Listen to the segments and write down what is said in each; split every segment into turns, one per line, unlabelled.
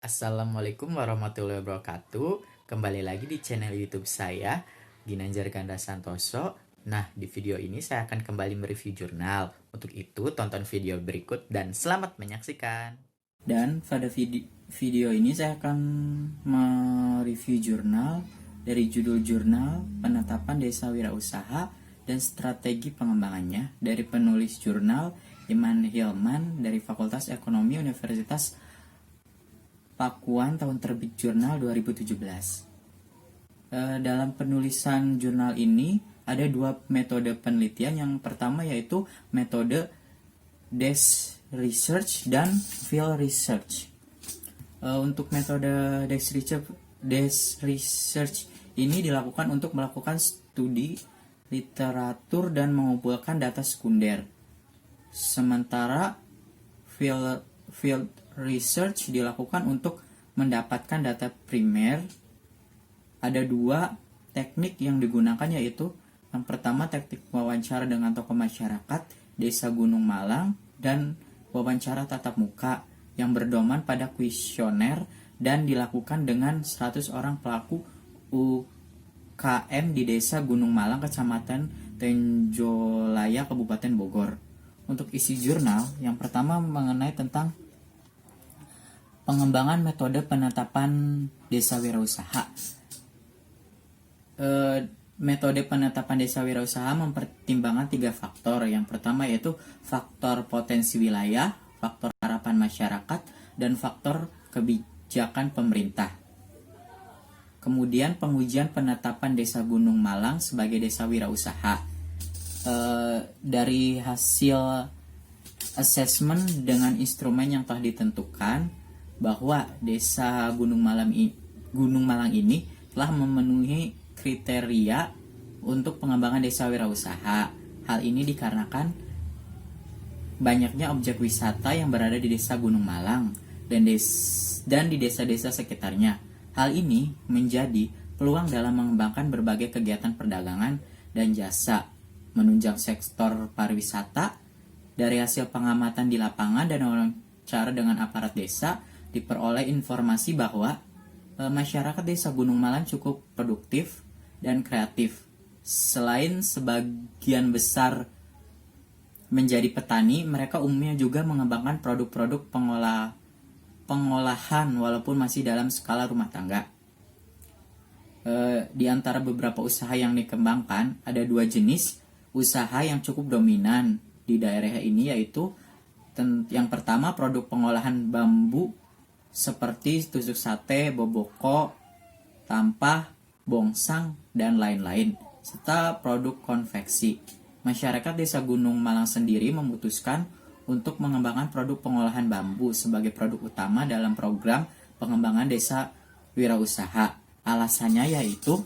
Assalamualaikum warahmatullahi wabarakatuh. Kembali lagi di channel YouTube saya, Ginanjar Ganda Santoso. Nah, di video ini saya akan kembali mereview jurnal. Untuk itu, tonton video berikut dan selamat menyaksikan.
Dan pada video ini saya akan mereview jurnal dari judul jurnal Penetapan Desa Wirausaha dan Strategi Pengembangannya dari penulis jurnal Iman Hilman dari Fakultas Ekonomi Universitas Pakuan, tahun terbit jurnal 2017. Dalam penulisan jurnal ini ada dua metode penelitian. Yang pertama yaitu metode desk research dan field research. Untuk metode desk research ini dilakukan untuk melakukan studi literatur dan mengumpulkan data sekunder. Sementara field research dilakukan untuk mendapatkan data primer. Ada dua teknik yang digunakan, yaitu yang pertama teknik wawancara dengan tokoh masyarakat Desa Gunung Malang dan wawancara tatap muka yang berdoman pada kuesioner dan dilakukan dengan 100 orang pelaku UKM di Desa Gunung Malang, Kecamatan Tenjolaya, Kabupaten Bogor. Untuk isi jurnal, yang pertama mengenai tentang pengembangan metode penetapan desa wirausaha. Metode penetapan desa wirausaha mempertimbangkan 3 faktor. Yang pertama yaitu faktor potensi wilayah, faktor harapan masyarakat, dan faktor kebijakan pemerintah. Kemudian pengujian penetapan Desa Gunung Malang sebagai desa wirausaha. Dari hasil assessment dengan instrumen yang telah ditentukan, bahwa Desa Gunung Malang ini telah memenuhi kriteria untuk pengembangan desa wirausaha. Hal ini dikarenakan banyaknya objek wisata yang berada di Desa Gunung Malang dan di desa-desa sekitarnya. Hal ini menjadi peluang dalam mengembangkan berbagai kegiatan perdagangan dan jasa, menunjang sektor pariwisata. Dari hasil pengamatan di lapangan dan wawancara dengan aparat desa, diperoleh informasi bahwa masyarakat Desa Gunung Malang cukup produktif dan kreatif. Selain sebagian besar menjadi petani, mereka umumnya juga mengembangkan produk-produk pengolahan walaupun masih dalam skala rumah tangga. Di antara beberapa usaha yang dikembangkan, ada 2 jenis usaha yang cukup dominan di daerah ini, yaitu yang pertama produk pengolahan bambu seperti tusuk sate, boboko, tampah, bongsang, dan lain-lain, serta produk konveksi. Masyarakat Desa Gunung Malang sendiri memutuskan untuk mengembangkan produk pengolahan bambu sebagai produk utama dalam program pengembangan desa wirausaha. Alasannya yaitu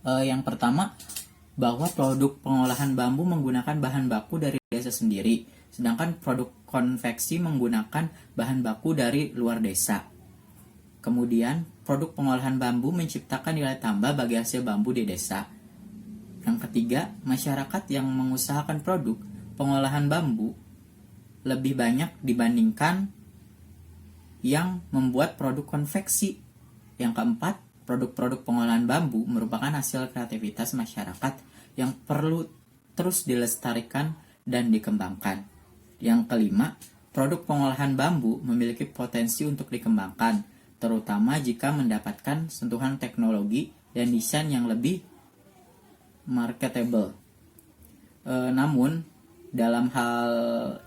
yang pertama, bahwa produk pengolahan bambu menggunakan bahan baku dari desa sendiri, sedangkan produk konveksi menggunakan bahan baku dari luar desa. Kemudian, produk pengolahan bambu menciptakan nilai tambah bagi hasil bambu di desa. Yang ketiga, masyarakat yang mengusahakan produk pengolahan bambu lebih banyak dibandingkan yang membuat produk konveksi. Yang keempat, produk-produk pengolahan bambu merupakan hasil kreativitas masyarakat yang perlu terus dilestarikan dan dikembangkan. Yang kelima, produk pengolahan bambu memiliki potensi untuk dikembangkan, terutama jika mendapatkan sentuhan teknologi dan desain yang lebih marketable. Namun, dalam hal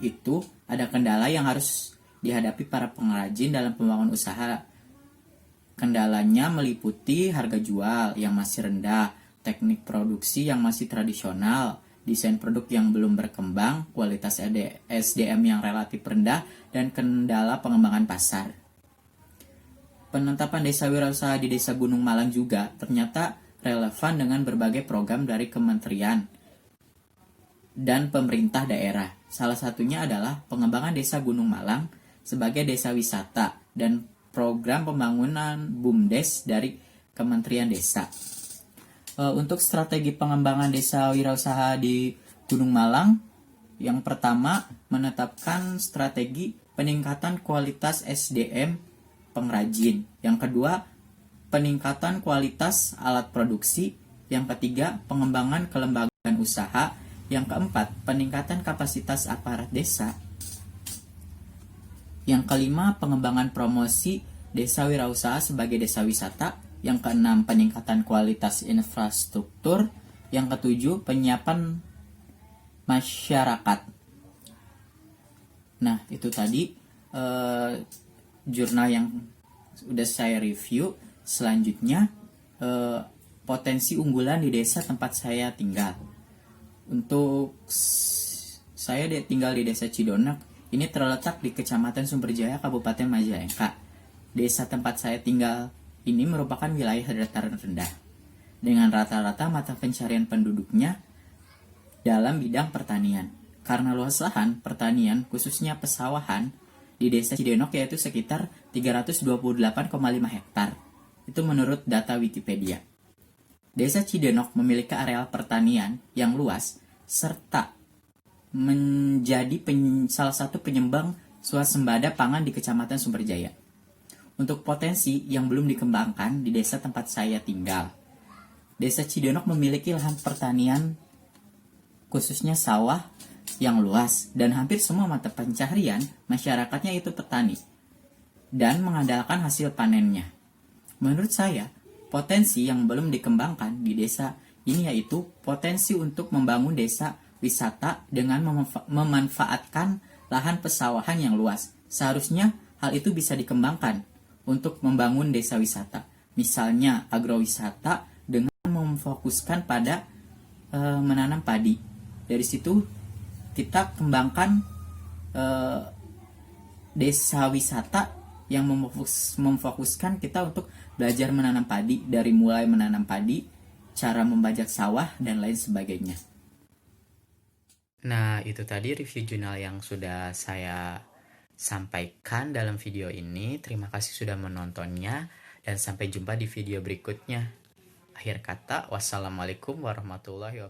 itu ada kendala yang harus dihadapi para pengrajin dalam pembangunan usaha. Kendalanya meliputi harga jual yang masih rendah, teknik produksi yang masih tradisional, desain produk yang belum berkembang, kualitas SDM yang relatif rendah, dan kendala pengembangan pasar. Penetapan desa wirausaha di Desa Gunung Malang juga ternyata relevan dengan berbagai program dari kementerian dan pemerintah daerah. Salah satunya adalah pengembangan Desa Gunung Malang sebagai desa wisata dan program pembangunan BUMDes dari Kementerian Desa. Untuk strategi pengembangan desa wirausaha di Gunung Malang, yang pertama menetapkan strategi peningkatan kualitas SDM pengrajin. Yang kedua, peningkatan kualitas alat produksi. Yang ketiga, pengembangan kelembagaan usaha. Yang keempat, peningkatan kapasitas aparat desa. Yang kelima, pengembangan promosi desa wirausaha sebagai desa wisata. Yang keenam, peningkatan kualitas infrastruktur. Yang ketujuh, penyiapan masyarakat. Nah, itu tadi jurnal yang udah saya review. Selanjutnya, potensi unggulan di desa tempat saya tinggal. Untuk saya tinggal di desa Cidonok, ini terletak di Kecamatan Sumberjaya, Kabupaten Majalengka. Desa tempat saya tinggal ini merupakan wilayah dataran rendah, dengan rata-rata mata pencarian penduduknya dalam bidang pertanian. Karena luas lahan pertanian, khususnya pesawahan, di desa Cidonok yaitu sekitar 328,5 hektar. Itu menurut data Wikipedia. Desa Cidonok memiliki areal pertanian yang luas, serta menjadi salah satu penyumbang swasembada pangan di Kecamatan Sumberjaya. Untuk potensi yang belum dikembangkan di desa tempat saya tinggal, Desa Cidonok memiliki lahan pertanian, khususnya sawah, yang luas, dan hampir semua mata pencaharian masyarakatnya itu petani, dan mengandalkan hasil panennya. Menurut saya, potensi yang belum dikembangkan di desa ini yaitu potensi untuk membangun desa wisata dengan memanfaatkan lahan pesawahan yang luas. Seharusnya hal itu bisa dikembangkan untuk membangun desa wisata. Misalnya agrowisata dengan memfokuskan pada menanam padi. Dari situ kita kembangkan desa wisata yang memfokuskan kita untuk belajar menanam padi, dari mulai menanam padi, cara membajak sawah, dan lain sebagainya.
Nah, itu tadi review jurnal yang sudah saya sampaikan dalam video ini. Terima kasih sudah menontonnya, dan sampai jumpa di video berikutnya. Akhir kata, wassalamualaikum warahmatullahi wabarakatuh.